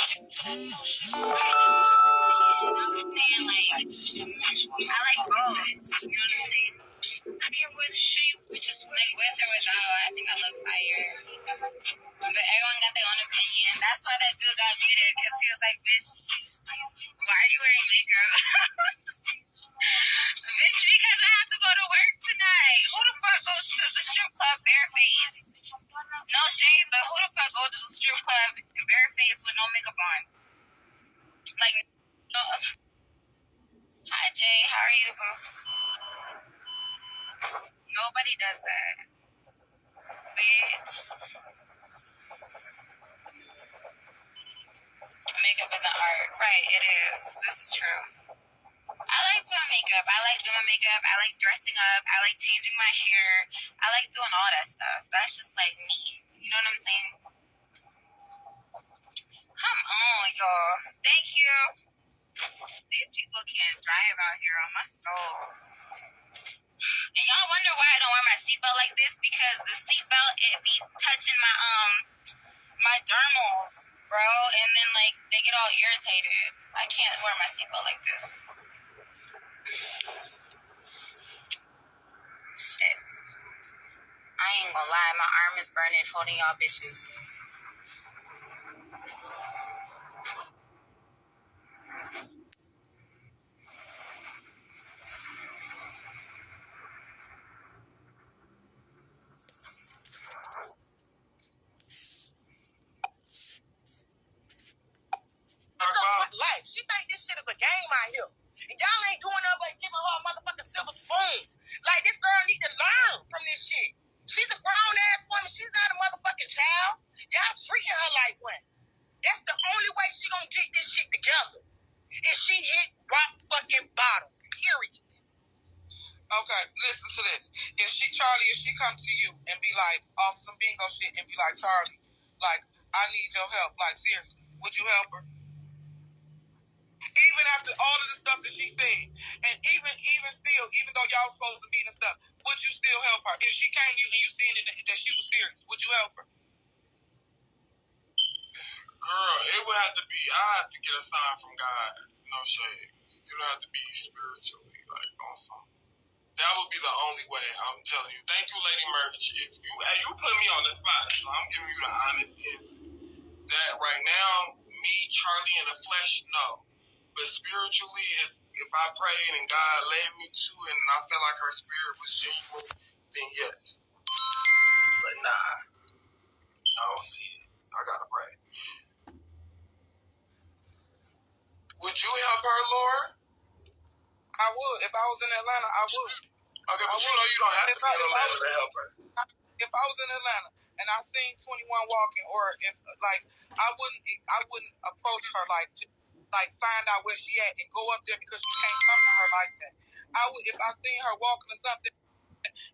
I like both. You know what I'm saying? I can wear the shit, which is like winter without. I think I love fire. But everyone got their own opinion. That's why that dude got muted, because he was like, bitch, why are you wearing makeup? Bitch, because I have to go to work tonight. Who the fuck goes to the strip club barefaced? No shade, but who the fuck goes to the strip club barefaced with no makeup on? Like, no. Hi, Jay. How are you, boo? Nobody does that. Bitch. Makeup is an art. Right, it is. This is true. I like doing makeup. I like doing makeup. I like dressing up. I like changing my hair. I like doing all that stuff. That's just like me. You know what I'm saying? Come on, y'all. Thank you. These people can't drive out here on my soul. And y'all wonder why I don't wear my seatbelt like this? Because the seatbelt, it be touching my dermals, bro. And then, like, they get all irritated. I can't wear my seatbelt like this. Shit. I ain't gonna lie. My arm is burning holding y'all bitches. Life. She think this shit is a game out here. And y'all ain't doing nothing but giving her a motherfucking silver spoon. Like, this girl need to learn from this shit. She's a grown-ass woman. She's not a motherfucking child. Y'all treating her like one. That's the only way she gonna get this shit together. If she hit rock fucking bottom. Period. Okay, listen to this. If she come to you and be like, off some bingo shit and be like, Charlie, like, I need your help. Like, seriously, would you help her? Even after all of the stuff that she said, and even still, even though y'all supposed to meet and stuff, would you still help her? If she came to you and you seen that she was serious, would you help her? Girl, it would have to be, I have to get a sign from God. No shade. It would have to be spiritually, like, on something. That would be the only way, I'm telling you. Thank you, Lady Merch. If you put me on the spot, so I'm giving you the honest answer. That right now, me, Charlie, in the flesh, no. But spiritually, if I prayed and God led me to it and I felt like her spirit was genuine, then yes. But nah, I don't see it. I gotta pray. Would you help her, Laura? I would. If I was in Atlanta, I would. Okay, but you know you don't have to be in Atlanta to help her. If I was in Atlanta and I seen 21 walking, or if like I wouldn't approach her like find out where she at and go up there because you can't come to her like that. I would, if I seen her walking or something,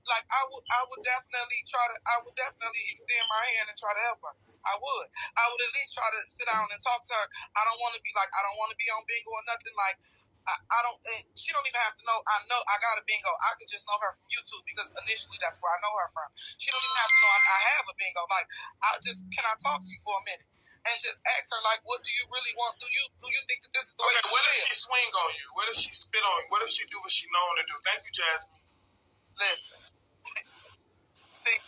like I would definitely extend my hand and try to help her. I would at least try to sit down and talk to her. I don't want to be on bingo or nothing. Like I don't. She don't even have to know. I know I got a bingo. I can just know her from YouTube because initially that's where I know her from. She don't even have to know I have a bingo. Like can I talk to you for a minute? And just ask her, like, what do you really want? Do you think that this is the way? Okay, what if she swing on you? What if she spit on you? What if she do what she known to do? Thank you, Jasmine. Listen. See,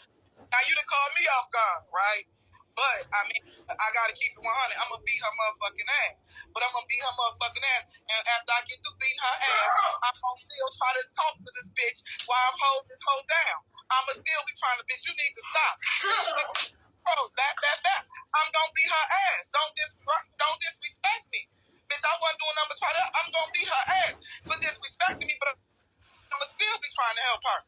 now you done called me off guard, right? But, I mean, I gotta keep it 100. I'm gonna beat her motherfucking ass. But I'm gonna beat her motherfucking ass. And after I get through beating her ass, I'm gonna still try to talk to this bitch while I'm holding this hoe down. I'm gonna still be trying to, bitch, you need to stop. Bro, back. I'm gonna beat her ass. Don't disrespect me. Bitch, I wasn't doing nothing but try to, I'm gonna beat her ass for disrespecting me, but I'm gonna still be trying to help her.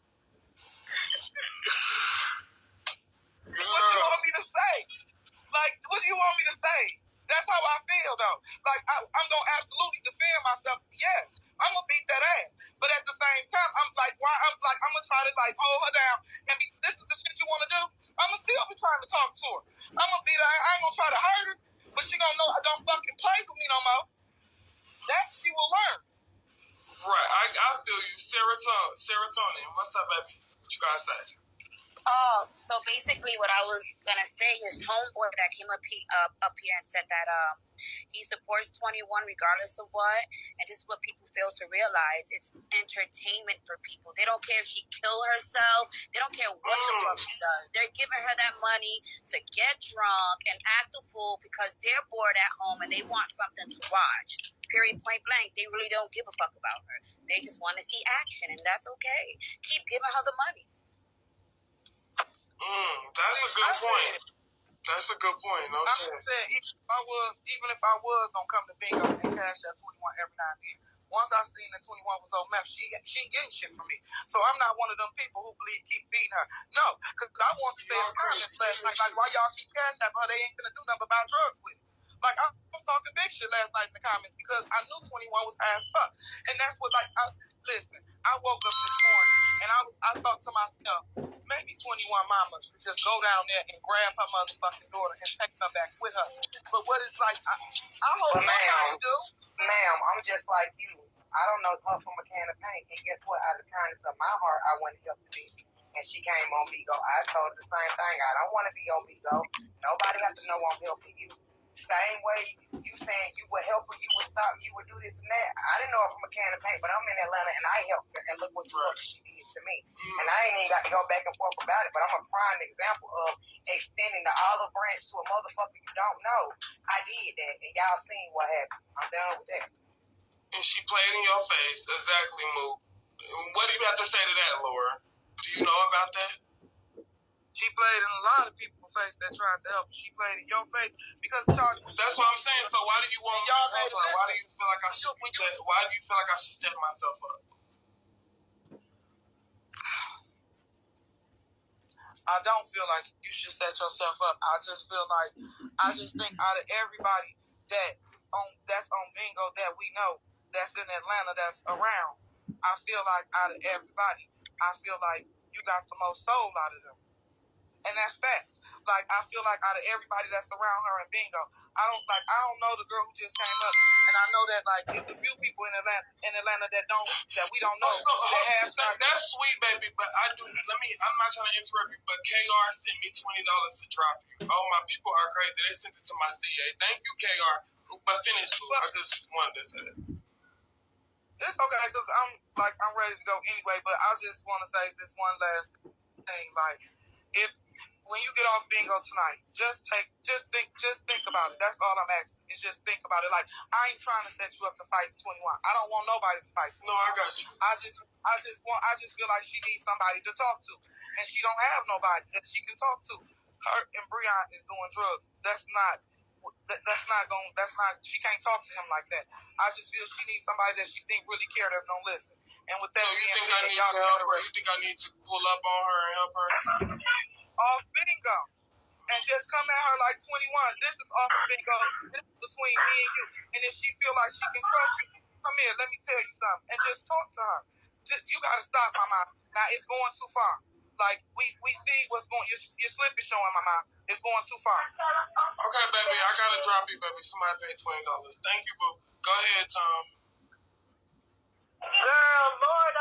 What you want me to say? Like, what do you want me to say? That's how I feel, though. Like, I'm gonna absolutely defend myself. Yeah, I'm gonna beat that ass. But at the same time, I'm gonna try to, like, hold her down. And this is the shit you wanna do? I'm gonna still be trying to talk to her. I'm gonna beat her. I ain't gonna try to hurt her, but she gonna know I don't fucking play with me no more. That she will learn. Right, I feel you. Serotonin. What's up, baby? What you gotta say? So basically what I was going to say, his homeboy that came up here and said that he supports 21 regardless of what, and this is what people fail to realize, it's entertainment for people. They don't care if she kill herself, they don't care what the fuck she does. They're giving her that money to get drunk and act a fool because they're bored at home and they want something to watch. Period, point blank. They really don't give a fuck about her. They just want to see action, and that's okay. Keep giving her the money. That's a good point. That's a good point. No shit. I said, even if I was gonna come to Bingo and cash out 21 every now and then, once I seen that 21 was on meth, she ain't getting shit from me. So I'm not one of them people who keep feeding her. No, because I want to say in the comments last night, like, why y'all keep cash out her? They ain't gonna do nothing about drugs with it. Like, I was talking big shit last night in the comments because I knew 21 was high as fuck. And that's what, like, listen, I woke up this morning and I thought to myself, maybe 21 mama should just go down there and grab her motherfucking daughter and take her back with her. But what it's like, I hope somebody do. Ma'am, I'm just like you. I don't know her from a can of paint. And guess what? Out of the kindness of my heart, I want to help the bitch. And she came on BIGO. I told her the same thing. I don't want to be on BIGO. Nobody got to know I'm helping you. Same way you saying you would help her, you would stop, you would do this and that. I didn't know her from a can of paint, but I'm in Atlanta and I helped her. And look what she did to me. And I ain't even got to go back and forth about it, but I'm a prime example of extending the olive branch to a motherfucker you don't know. I did that, and y'all seen what happened. I'm done with that. And she played in your face. Exactly, Moo. What do you have to say to that, Laura? Do you know about that? She played in a lot of people's face that tried to help. She played in your face because y'all. That's what I'm saying. So why do you want y'all made it? Why do you feel like I should? Why do you feel like I should set myself up? I don't feel like you should set yourself up. I just think out of everybody that's on Bingo that we know, that's in Atlanta, that's around, I feel like out of everybody, I feel like you got the most soul out of them. And that's facts. Like, I feel like out of everybody that's around her in Bingo, I don't know the girl who just came up, and I know that like there's a few people in Atlanta that we don't know that have. That's sweet, baby, but I'm not trying to interrupt you, but KR sent me $20 to drop you. Oh, my people are crazy. They sent it to my CA. Thank you, KR. But finish, Lou. I just wanted to say that. It's okay, because I'm ready to go anyway, but I just want to say this one last thing, like, when you get off Bingo tonight, just think about it. That's all I'm asking. Is just think about it. Like, I ain't trying to set you up to fight 21. I don't want nobody to fight 21. No, I got you. I just feel like she needs somebody to talk to, and she don't have nobody that she can talk to. Her and Breon is doing drugs. She can't talk to him like that. I just feel she needs somebody that she think really care that's gonna listen. And with that, so you think I need to help her? You think I need to pull up on her and help her? Off Bingo. And just come at her like 21. This is off of Bingo. This is between me and you. And if she feel like she can trust you, come here, let me tell you something. And just talk to her. You gotta stop, Mama. Now it's going too far. Like, we see what's going, your slip is showing, Mama. It's going too far. Okay, baby, I gotta drop you, baby. Somebody paid $20. Thank you, boo. Go ahead, Tom. Girl, Laura,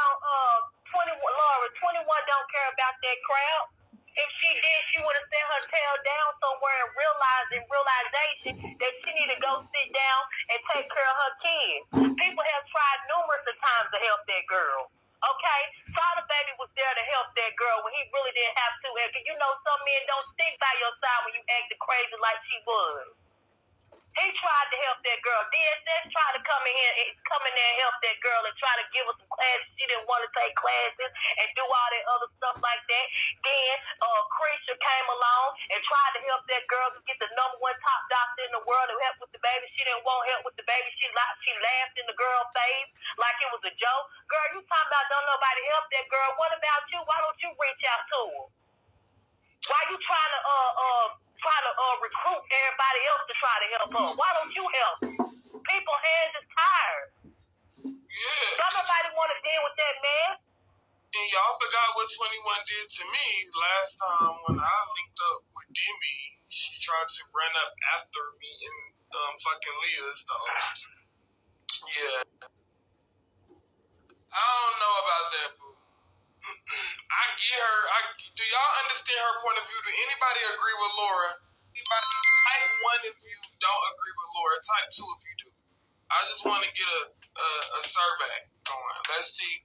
21 don't care about that crowd. If she did, she would have set her tail down somewhere and realization that she need to go sit down and take care of her kids. People have tried numerous of times to help that girl. Okay? Sada Baby was there to help that girl when he really didn't have to. And you know, some men don't stick by your side when you acting crazy like she was. He tried to help that girl. DSS tried to come in there and help that girl and try to give her some classes. She didn't want to take classes and do all that other stuff like that. Then Krisha came along and tried to help that girl to get the #1 top doctor in the world to help with the baby. She didn't want help with the baby. She laughed in the girl's face like it was a joke. Girl, you talking about don't nobody help that girl. What about you? Why don't you reach out to her? Why you trying to recruit everybody else to try to help her? Why don't you help? People's hands is tired. Yeah. Don't nobody want to deal with that mess. And y'all forgot what 21 did to me last time when I linked up with Demi. She tried to run up after me and fucking Leah's though. Yeah. I don't know about that, boo. I get her. Do y'all understand her point of view? Do anybody agree with Laura? Anybody? Type 1 if you don't agree with Laura. Type 2 if you do. I just want to get a survey going. Let's see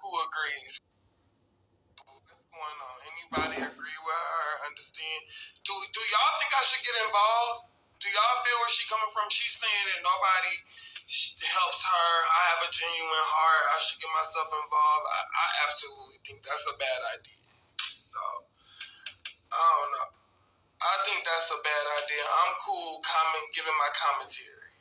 who agrees. What's going on? Anybody agree with her? Understand? Do y'all think I should get involved? Do y'all feel where she coming from? She's saying that nobody helps her. I have a genuine heart. I should get myself involved. I absolutely think that's a bad idea. So, I don't know. I think that's a bad idea. I'm cool giving my commentary.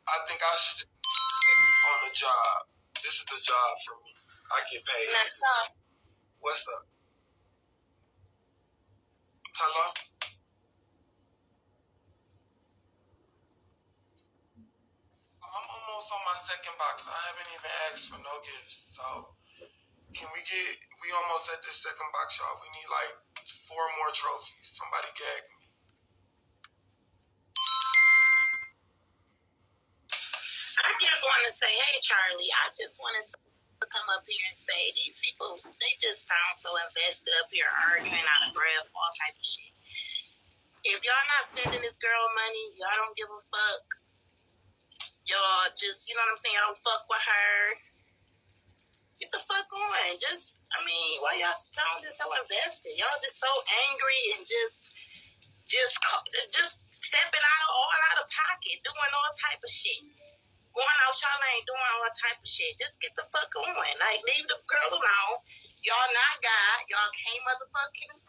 I think I should just on the job. This is the job for me. I get paid. That's up. What's up? Hello? I'm almost on my second box. I haven't even asked for no gifts. So, we almost at this second box, y'all. We need like 4 more trophies. Somebody gag me. I just want to say, hey, Charlie, I just wanted to come up here and say, these people, they just sound so invested up here arguing out of breath, all type of shit. If y'all not sending this girl money, y'all don't give a fuck. Y'all just, you know what I'm saying, y'all don't fuck with her. Get the fuck on. Why y'all sound just so invested? Y'all just so angry and just stepping out of pocket, doing all type of shit. Going out, y'all ain't doing all type of shit. Just get the fuck on. Like, leave the girl alone. Y'all not God. Y'all can't motherfucking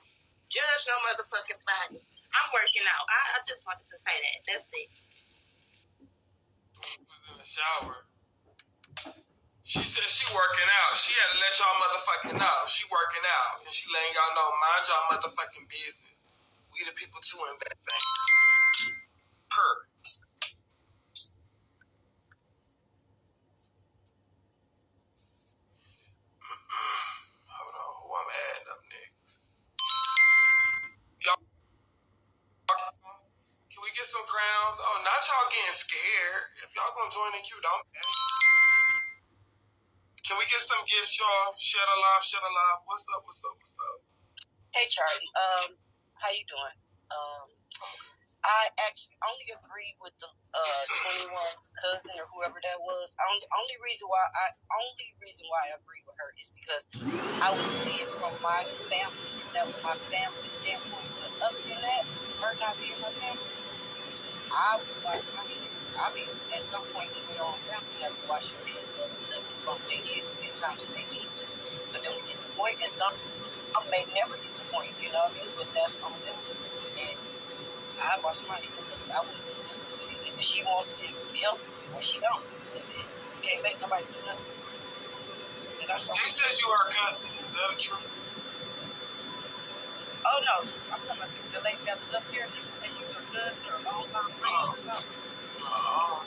judge no motherfucking body. I'm working out. I just wanted to say that. That's it. He was in the shower. She said she working out. She had to let y'all motherfucking know. She working out. And she letting y'all know, mind y'all motherfucking business. We the people too in that thing. Her. Hold on, who I'm adding up next? Y'all, can we get some crowns? Oh, not y'all getting scared. If y'all gonna join the queue, don't. Can we get some gifts, y'all? Shed alive, shed alive. What's up, what's up, what's up? Hey, Charlie. How you doing? I actually only agreed with the 21's cousin or whoever that was. Only reason why I agree with her is because I was seeing from my family, that was my family standpoint. But other than that, her not being my family, I was like, at some point in your own family, you have to wash your hands of them from their kids in times they need to. But then we get the point, and some may never get the point, you know what I mean? But that's on them. And I wash my hands of it. I wouldn't do nothing. Either she wants to help or she don't. That's it. You can't make nobody do nothing. And that's They said you are cousin. Is that true? Oh, no. I'm talking about the lady that was up here. She said she was a cousin or a long-time friend or something. Oh,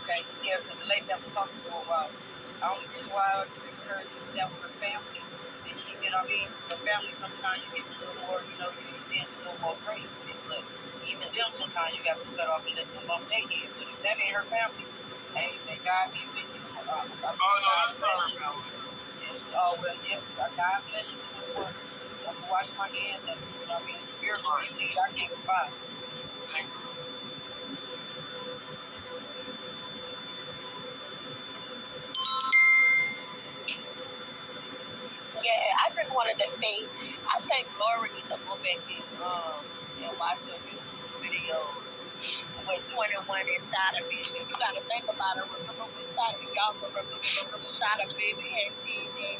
okay. Yeah, because the lady that was talking for a while. The only reason why I agree with her is that with her family. And she, you know what I mean? Her family, sometimes you get a little more, you know, you extend a little more praise with it. But even them, sometimes you got to cut off and let them bump their head. But if that ain't her family, hey, may God be with you. Oh, no, that's not her family. Yes, oh, well, yes, God bless you. I'm going to wash my hands and, you know what I mean? Spiritually, I can't provide. Thank you. Yeah, I just wanted to say, I think Laura needs to go back and watch the YouTube videos with 21 inside of it. You got to think about it. Remember when y'all can remember when Shot of Baby had said that,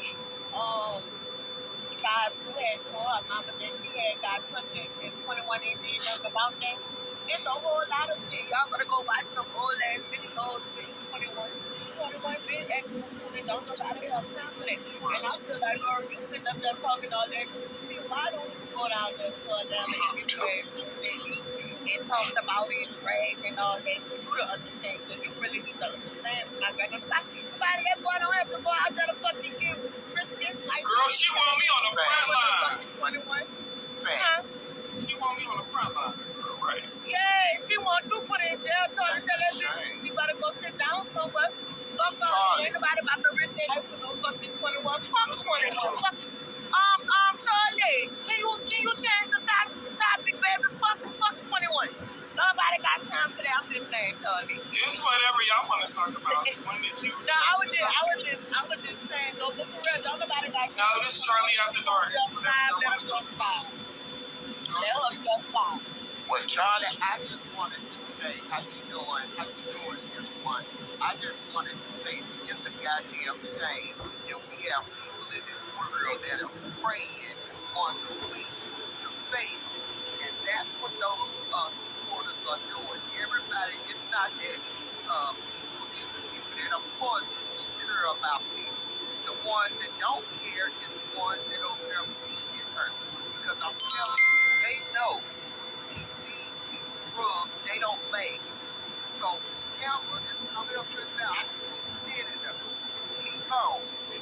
guys who had told her mama that she had got pregnant and 21 ain't did nothing about that. It's a whole lot of shit. Y'all better go watch some old ass videos with 21 been and don't nobody have time for that. And I feel like, Laura, you sitting up there talking all that shit. Why don't you go down there to Atlanta and get your ass and talk about it, drag and all that for you to understand? Because you really need to understand. Nobody that boy don't have to go out there to fucking give Christian life. Girl, she want me on the front line. 21. Huh? She want me on the front line, girl, right? Yeah, she wants to put in jail. Told her that she better go sit down somewhere. Fuck her. Ain't nobody about to risk their life for no fucking 21. Fuck 21. Fuck sitting there, Charlie. It's whatever y'all want to talk about. When did you? No, I was just saying, go look around. Don't nobody like. No, this is Charlie After Dark. Let her just stop. Let her just stop. Well, Charlie, I just wanted to say, how you doing, everyone? I just wanted to say it's a goddamn shame that we have people in this world that are preying on the weak, the faith, and that's what those supporters are doing. Everybody, it's not that people is stupid, and of course we care about people. The ones that don't care is the ones that over there feeding her, because I'm telling you, they know when these people drugs, they don't make. So whoever is coming up here now, keep sitting them. Keep on.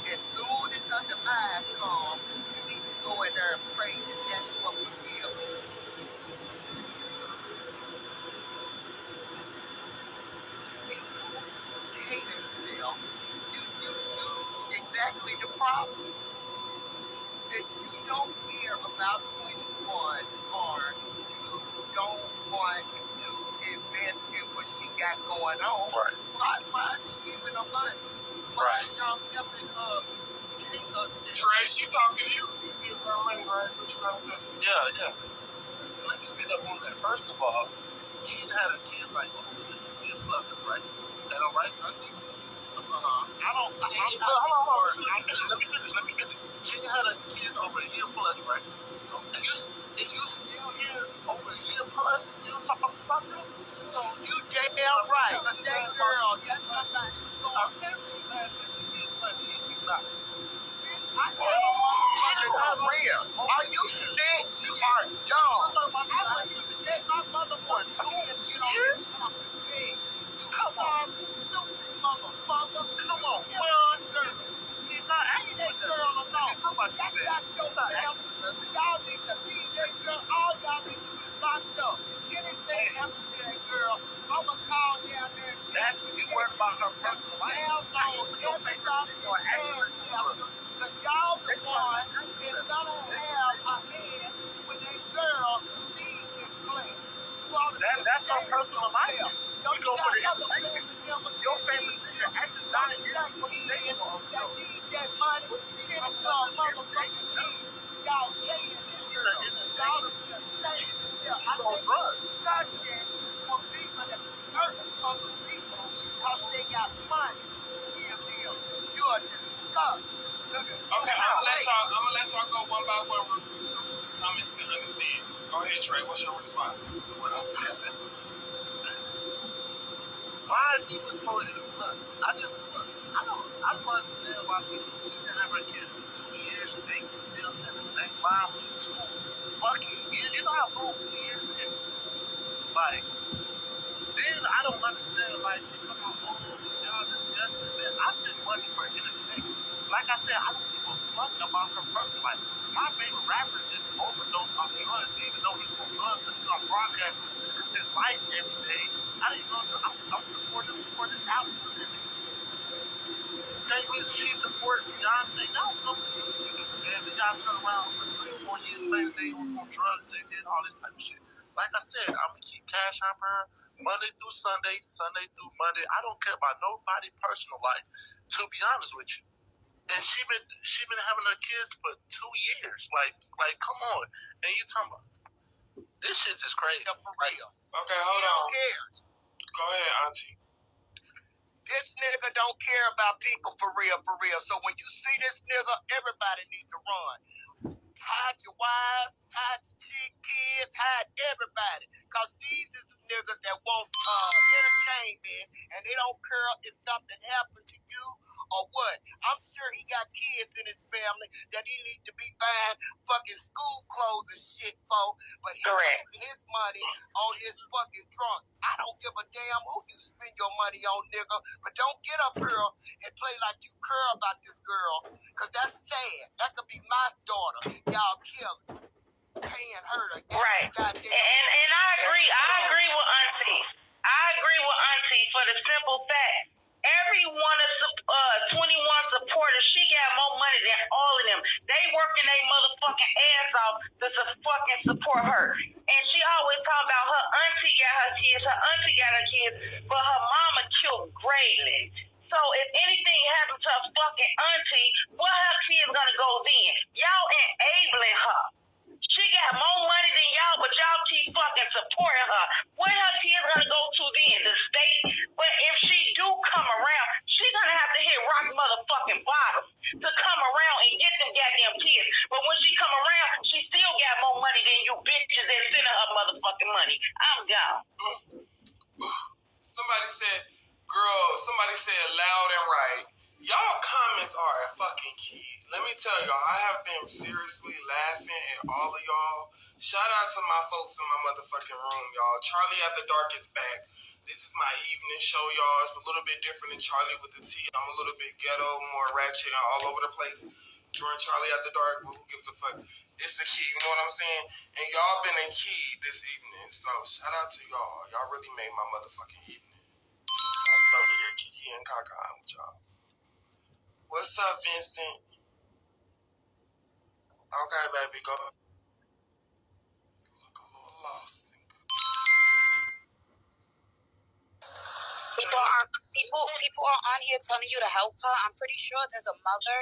As soon as the demise comes, you need to go in there and pray that that's what we give. People hate themselves. You exactly the problem. That you don't care about 21 or you don't want to invest in what she got going on. Right. Why are you giving her money? Why are y'all helping Trey, she talking to you. You give her money, right? What you gonna do? Yeah. Let me speed up on that. First of all, she had a kid like over a year plus, right? Is that all right? I think. Hold on. Let me finish. She had a kid over a year plus, right? And you still here over a year plus, still talking about that? So you damn right. That girl, that's somebody who's going to I tell a motherfucker for real. Are you sick? You are dumb. I wouldn't even let my mother for 2 years. Come on, stupid motherfucker. Come on, well, girl. She's not ain't that girl alone. That's not your family. Y'all need to leave that girl. All y'all need to be locked up. Anything happens to that girl, I'ma call down there. That's what you worry about her personal life. Your favorite or actress. Because y'all the one is gonna have a hand when that girl leaves this place. That's her personal life. We go for the information. Your favorite singer, actress, not in here. That needs that money. Get it to a motherfucking kid. Y'all paying this girl. Y'all are just saying this. I think discussion for people that hurt other people because they got money. You are disgusting. Okay, I'm gonna let y'all go one by one real quick so the comments can understand. Go ahead, Trey. What's your response to what I'm saying? Why is he supposed to look? I don't understand why people shouldn't have her kids for 2 years and they can still send the same mom for 2 fucking years. You know how long 2 years is? Like, then I don't understand, like, she come out, y'all disgusting, man. I send money for entertainment. Like I said, I don't give a fuck about her personal life. My favorite rapper just overdosed on drugs, even though he's on drugs until I'm broadcasting his life every day. I didn't know I'm supporting his album. Same reason she supports Beyonce. Y'all so stupid, man. Then y'all turn around for 3 or 4 years later, they was on drugs, they did all this type of shit. Like I said, I'm gonna keep cash on her Monday through Sunday, Sunday through Monday. I don't care about nobody's personal life, to be honest with you. And she been having her kids for 2 years. Like, come on. And you talking about this shit is crazy. For real. Okay, hold on. Don't care. Go ahead, Auntie. This nigga don't care about people for real. So when you see this nigga, everybody needs to run. Hide your wives, hide your kids, hide everybody. Cause these is the niggas that want entertainment and they don't care if something happened to you or what. I'm sure he got kids in his family that he need to be buying fucking school clothes and shit for, but he's spending his money on this fucking drunk. I don't give a damn who you spend your money on, nigga, but don't get up here and play like you care about this girl, cause that's sad. That could be my daughter. Y'all kill her. Paying her to right. And I agree with Auntie. I agree with Auntie for the simple fact. Every one of 21 supporters, she got more money than all of them. They working their motherfucking ass off to fucking support her. And she always talk about her auntie got her kids, but her mama killed Graylin. So if anything happened to her fucking auntie, where her kids gonna go then? Y'all enabling her. She got more money than y'all, but y'all keep fucking supporting her. Where her kids gonna go to then? The state? But if she do come around, she gonna have to hit rock motherfucking bottom to come around and get them goddamn kids. But when she come around, she still got more money than you bitches that sending her motherfucking money. I'm gone. Somebody said loud and right. Y'all comments are a fucking key. Let me tell y'all, I have been seriously laughing at all of y'all. Shout out to my folks in my motherfucking room, y'all. Charlie at the Dark is back. This is my evening show, y'all. It's a little bit different than Charlie with the T. I'm a little bit ghetto, more ratchet, and all over the place. During Charlie at the Dark, who gives a fuck? It's the key, you know what I'm saying? And y'all been a key this evening. So shout out to y'all. Y'all really made my motherfucking evening. I'm over here Kiki and Kaka with y'all. What's up, Vincent? Okay, baby, go. Look a little lost. People are on here telling you to help her. I'm pretty sure there's a mother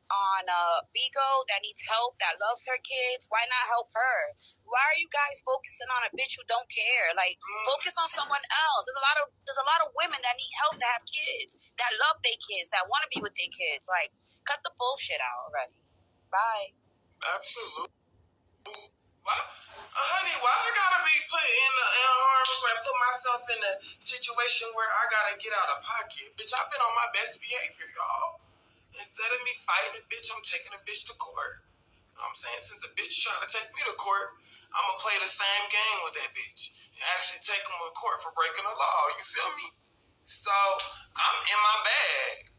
on BIGO that needs help, that loves her kids. Why not help her? Why are you guys focusing on a bitch who don't care? Like, focus on someone else. There's a lot of women that need help, that have kids, that love their kids, that want to be with their kids. Like, cut the bullshit out already. Bye. Absolutely. Why, honey, why I gotta be put in harm's way, put myself in a situation where I gotta get out of pocket? Bitch, I've been on my best behavior, y'all. Instead of me fighting a bitch, I'm taking a bitch to court. You know what I'm saying? Since the bitch trying to take me to court, I'm gonna play the same game with that bitch and actually take him to court for breaking the law. You feel me? So, I'm in my bag.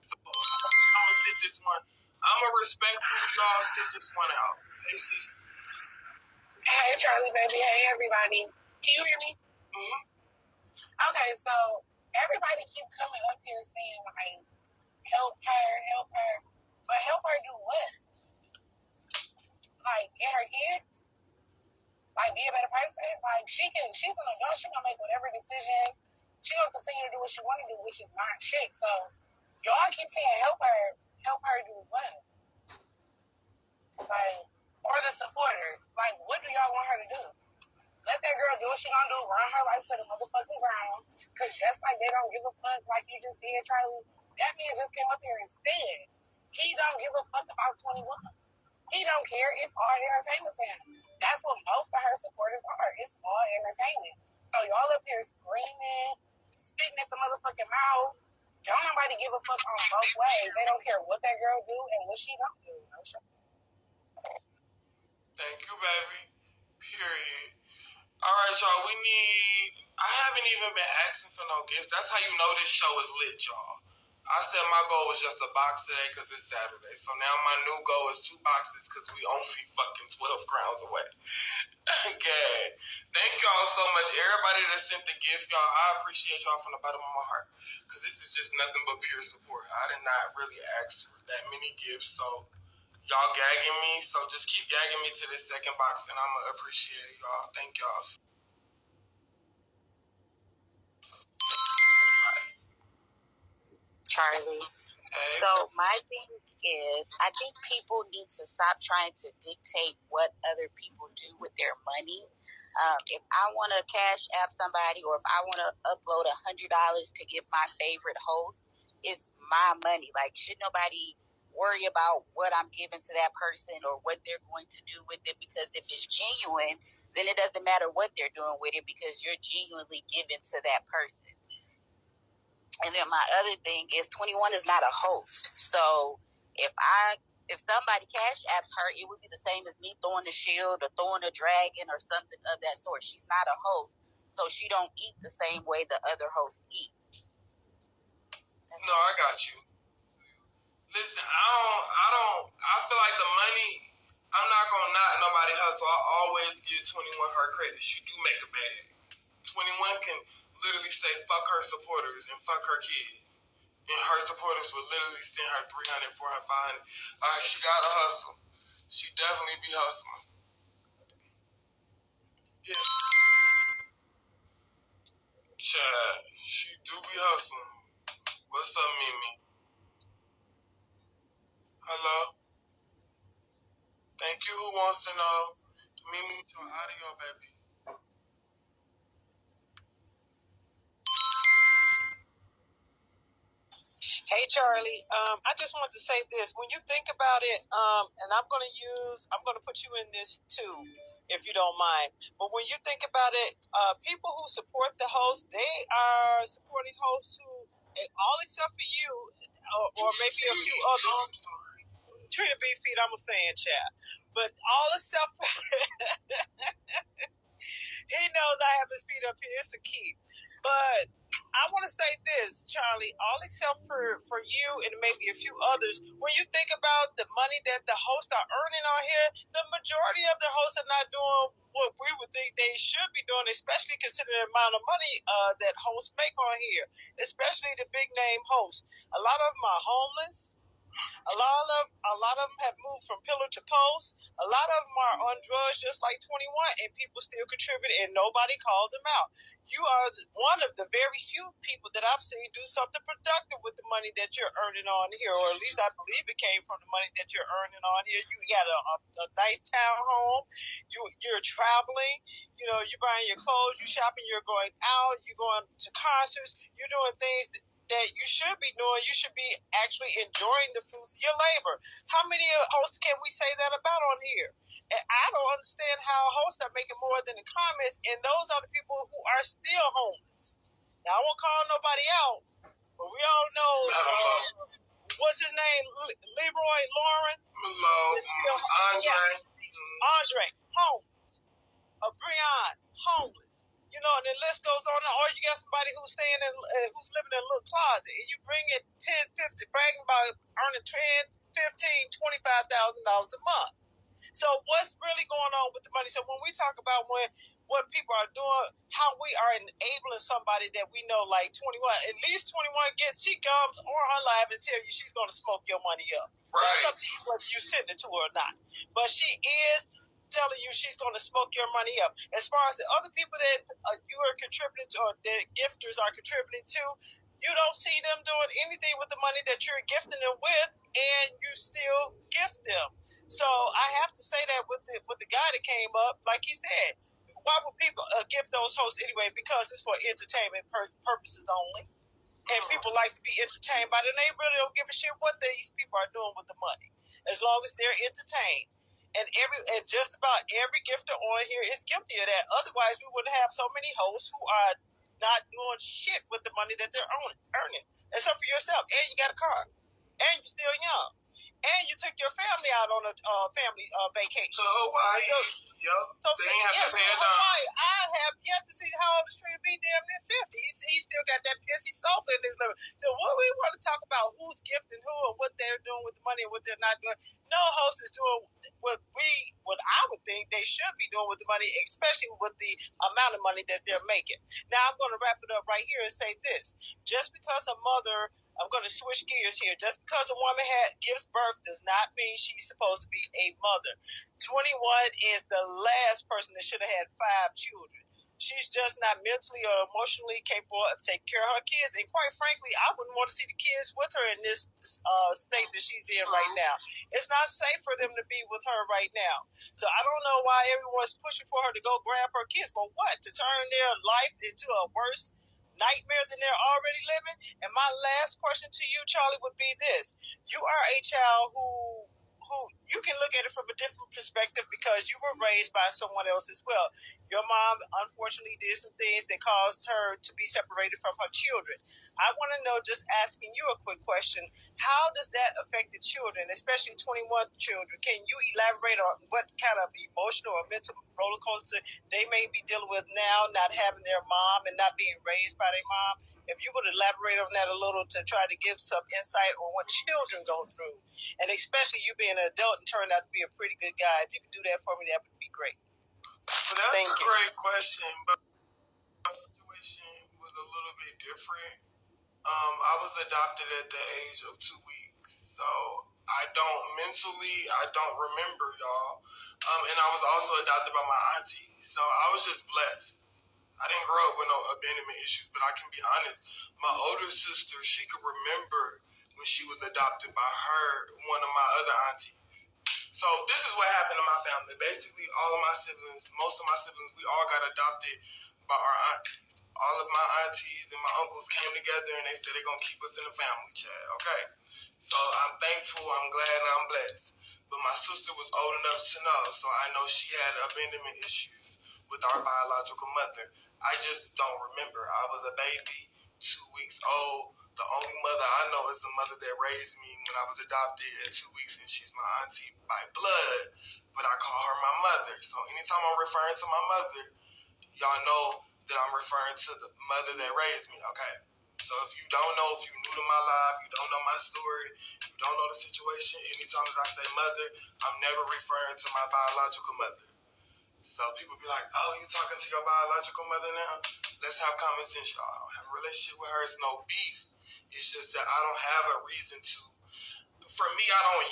So, I'm gonna sit this one. I'm a respectful y'all sit this one out. Hey, sis. Hey, Charlie, baby. Hey, everybody. Can you hear me? Mm-hmm. Okay, so everybody keep coming up here saying, like, help her. But help her do what? Like, get her kids? Like, be a better person? Like, she's an adult. She gonna make whatever decision. She gonna continue to do what she wanna do, which is not shit. So, y'all keep saying help her. Help her do what? Like, or the supporters. Like, what do y'all want her to do? Let that girl do what she gonna do, run her life to the motherfucking ground. Cause just like they don't give a fuck, like you just said, Charlie, that man just came up here and said he don't give a fuck about 21. He don't care. It's all entertainment to him. That's what most of her supporters are. It's all entertainment. So y'all up here screaming, spitting at the motherfucking mouth. Don't nobody give a fuck on both ways. They don't care what that girl do and what she don't do. Thank you, baby. Period. All right, y'all. I haven't even been asking for no gifts. That's how you know this show is lit, y'all. I said my goal was just a box today because it's Saturday. So now my new goal is 2 boxes because we only fucking 12 crowns away. Okay. Thank y'all so much. Everybody that sent the gift, y'all, I appreciate y'all from the bottom of my heart. Because this is just nothing but pure support. I did not really ask for that many gifts, so y'all gagging me. So just keep gagging me to this second box, and I'm going to appreciate it, y'all. Thank y'all. Charlie. Hey. So my thing is, I think people need to stop trying to dictate what other people do with their money. If I want to cash app somebody, or if I want to upload $100 to give my favorite host, it's my money. Like, should nobody worry about what I'm giving to that person or what they're going to do with it? Because if it's genuine, then it doesn't matter what they're doing with it because you're genuinely giving to that person. And then my other thing is 21 is not a host. So if somebody cash apps her, it would be the same as me throwing a shield or throwing a dragon or something of that sort. She's not a host, so she don't eat the same way the other hosts eat. No, I got you. Listen, I feel like the money, I'm not gonna knock nobody hustle. I always give 21 her credit. She do make a bag. 21 can literally say fuck her supporters and fuck her kids. And her supporters would literally send her 300, 400, 500. Alright, she gotta hustle. She definitely be hustling. Yeah. Chad, she do be hustling. What's up, Mimi? Hello? Thank you. Who wants to know? Mimi, to audio, baby. Hey Charlie, I just wanted to say this. When you think about it, and I'm gonna put you in this too, if you don't mind. But when you think about it, people who support the host, they are supporting hosts who, all except for you, or maybe a few others. Trina B feet, I'm a fan, chat. But all except for he knows I have his feet up here. It's a key. But I want to say this, Charlie, all except for you and maybe a few others, when you think about the money that the hosts are earning on here, the majority of the hosts are not doing what we would think they should be doing, especially considering the amount of money that hosts make on here, especially the big name hosts. A lot of them are homeless. A lot of them have moved from pillar to post. A lot of them are on drugs just like 21, and people still contribute, and nobody called them out. You are one of the very few people that I've seen do something productive with the money that you're earning on here, or at least I believe it came from the money that you're earning on here. You got a nice townhome. You're traveling. You know, you're buying your clothes. You're shopping. You're going out. You're going to concerts. You're doing things that you should be doing. You should be actually enjoying the fruits of your labor. How many hosts can we say that about on here? And I don't understand how hosts are making more than the comments, and those are the people who are still homeless. Now, I won't call nobody out, but we all know, what's his name? Leroy Lauren? Andre, homeless. Breon, homeless. You know, and the list goes on. Or you got somebody who's staying in, who's living in a little closet, and you bring in 10, 50, bragging about earning $10, $15, $25,000 a month. So what's really going on with the money? So when we talk about what people are doing, how we are enabling somebody that we know, like 21, at least 21 she comes on her live and tell you she's going to smoke your money up. Right. It's up to you whether you send it to her or not. But she is telling you she's going to smoke your money up. As far as the other people that you are contributing to, or the gifters are contributing to, you don't see them doing anything with the money that you're gifting them with, and you still gift them. So I have to say that with the guy that came up, like he said, why would people gift those hosts anyway? Because it's for entertainment purposes only. And people like to be entertained by it, and they really don't give a shit what these people are doing with the money, as long as they're entertained. And just about every gifter on here is guilty of that. Otherwise, we wouldn't have so many hosts who are not doing shit with the money that they're earning. Except for yourself. And you got a car. And you're still young. And you took your family out on a family vacation. So Hawaii, so they ain't have to pay it down. Hawaii, I have yet to see how old is Trina B. Damn near 50. He still got that pissy sofa in his living. So what we want to talk about who's gifting who and what they're doing with the money and what they're not doing. No host is doing what I would think they should be doing with the money, especially with the amount of money that they're making. Now I'm going to wrap it up right here and say this: just because a mother, I'm going to switch gears here. Just because a woman gives birth does not mean she's supposed to be a mother. 21 is the last person that should have had 5 children. She's just not mentally or emotionally capable of taking care of her kids. And quite frankly, I wouldn't want to see the kids with her in this state that she's in right now. It's not safe for them to be with her right now. So I don't know why everyone's pushing for her to go grab her kids. For what? To turn their life into a worse nightmare than they're already living? And my last question to you, Charlie, would be this. You are a child who you can look at it from a different perspective because you were raised by someone else as well. Your mom, unfortunately, did some things that caused her to be separated from her children. I want to know, just asking you a quick question, how does that affect the children, especially 21 children? Can you elaborate on what kind of emotional or mental roller coaster they may be dealing with now, not having their mom and not being raised by their mom? If you would elaborate on that a little to try to give some insight on what children go through, and especially you being an adult and turned out to be a pretty good guy, if you could do that for me, that would be great. Well, that's a great question, but my situation was a little bit different. I was adopted at the age of 2 weeks, so I don't remember, y'all. And I was also adopted by my auntie, so I was just blessed. I didn't grow up with no abandonment issues, but I can be honest. My older sister, she could remember when she was adopted by one of my other aunties. So this is what happened to my family. Basically, all of my siblings, most of my siblings, we all got adopted by our aunties. All of my aunties and my uncles came together and they said they're going to keep us in the family, Chad. Okay? So I'm thankful, I'm glad, and I'm blessed. But my sister was old enough to know, so I know she had abandonment issues with our biological mother. I just don't remember. I was a baby, 2 weeks old. The only mother I know is the mother that raised me when I was adopted at 2 weeks, and she's my auntie by blood, but I call her my mother. So anytime I'm referring to my mother, y'all know that I'm referring to the mother that raised me, okay? So if you don't know, if you're new to my life, you don't know my story, you don't know the situation, anytime that I say mother, I'm never referring to my biological mother. So people be like, oh, you talking to your biological mother now? Let's have common sense, y'all. I don't have a relationship with her. It's no beef. It's just that I don't have a reason to. For me, I don't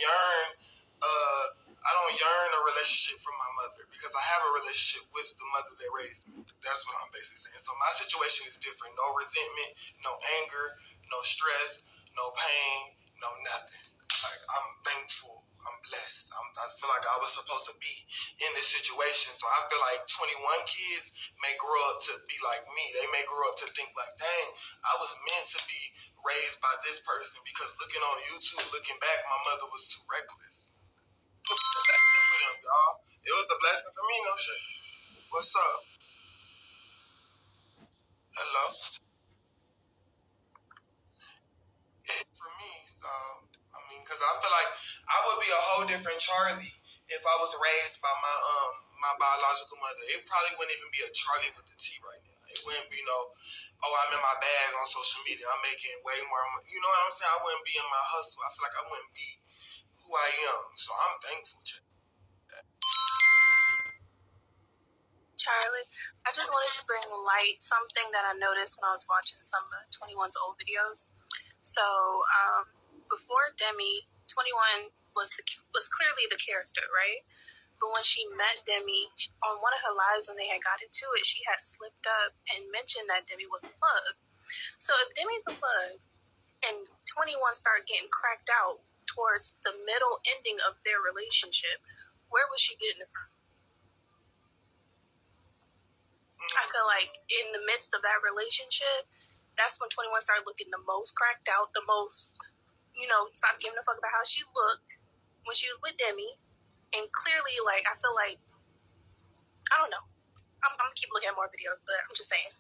yearn a relationship from my mother because I have a relationship with the mother that raised me. That's what I'm basically saying. So my situation is different. No resentment, no anger, no stress, no pain, no nothing. Like, I'm thankful. I'm blessed. I feel like I was supposed to be in this situation. So I feel like 21 kids may grow up to be like me. They may grow up to think like, dang, I was meant to be raised by this person because looking on YouTube, looking back, my mother was too reckless. For them, y'all. It was a blessing for me, no shit. What's up? Hello. For me, so I mean, because I feel like I would be a whole different Charlie if I was raised by my biological mother. It probably wouldn't even be a Charlie with the T right now. It wouldn't be no, oh, I'm in my bag on social media. I'm making way more money. You know what I'm saying? I wouldn't be in my hustle. I feel like I wouldn't be who I am. So I'm thankful to that. Charlie, I just wanted to bring light something that I noticed when I was watching some of 21's old videos. So before Demi, 21 was clearly the character, right? But when she met Demi on one of her lives when they had got into it, she had slipped up and mentioned that Demi was a plug. So if Demi's a plug and 21 started getting cracked out towards the middle ending of their relationship, where was she getting it from? I feel like in the midst of that relationship, that's when 21 started looking the most cracked out, the most, stopped giving a fuck about how she looked when she was with Demi. And clearly, like, I feel like, I don't know. I'm going to keep looking at more videos, but I'm just saying.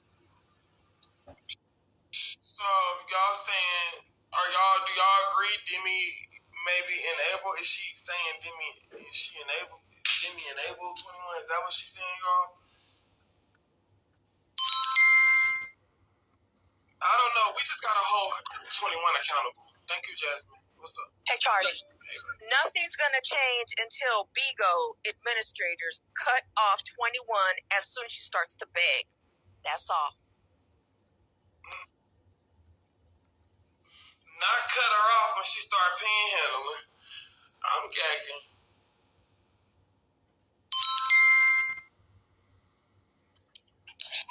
So y'all saying, do y'all agree Demi maybe enabled? Is she saying Demi, is she enabled? Demi enabled 21? Is that what she's saying, y'all? I don't know. We just got to hold 21 accountable. Thank you, Jasmine. What's up? Hey, Charlie. Nothing's going to change until BIGO administrators cut off 21 as soon as she starts to beg. That's all. Not cut her off when she started panhandling. I'm gagging.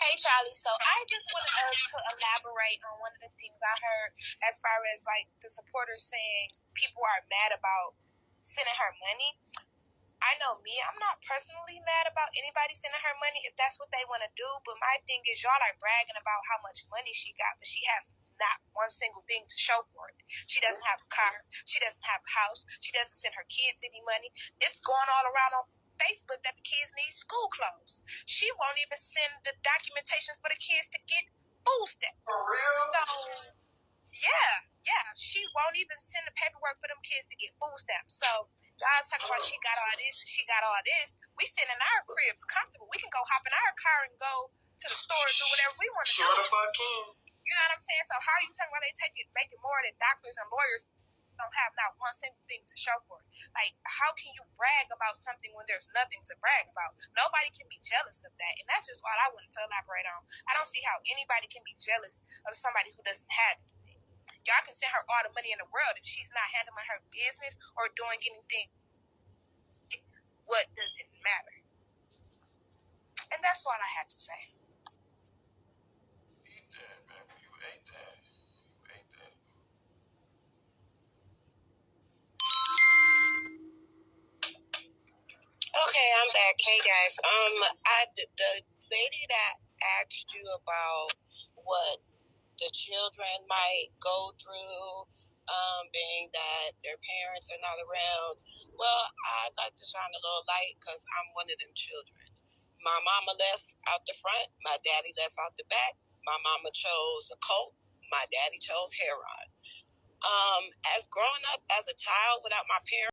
Hey, Charlie. So I just wanted to elaborate on one of the things I heard as far as like the supporters saying people are mad about sending her money. I know me, I'm not personally mad about anybody sending her money if that's what they want to do, but my thing is y'all are bragging about how much money she got, but she has not one single thing to show for it. She doesn't have a car. She doesn't have a house. She doesn't send her kids any money. It's going all around on Facebook that the kids need school clothes. She won't even send the documentation for the kids to get food stamps. For real? So, yeah, she won't even send the paperwork for them kids to get food stamps. So, guys talking about she got all this and she got all this. We sit in our cribs comfortable. We can go hop in our car and go to the store and do whatever we want to do. Sure the fuck can. You know what I'm saying? So how are you talking about they make it more than doctors and lawyers don't have not one single thing to show for it? Like, how can you brag about something when there's nothing to brag about? Nobody can be jealous of that. And that's just all I wanted to elaborate on. I don't see how anybody can be jealous of somebody who doesn't have anything. Y'all can send her all the money in the world if she's not handling her business or doing anything. What does it matter? And that's all I had to say. Okay, I'm back. Hey guys, the lady that asked you about what the children might go through, being that their parents are not around. Well, I'd like to shine a little light because I'm one of them children. My mama left out the front. My daddy left out the back. My mama chose a Colt. My daddy chose heroin. As growing up as a child without my parents.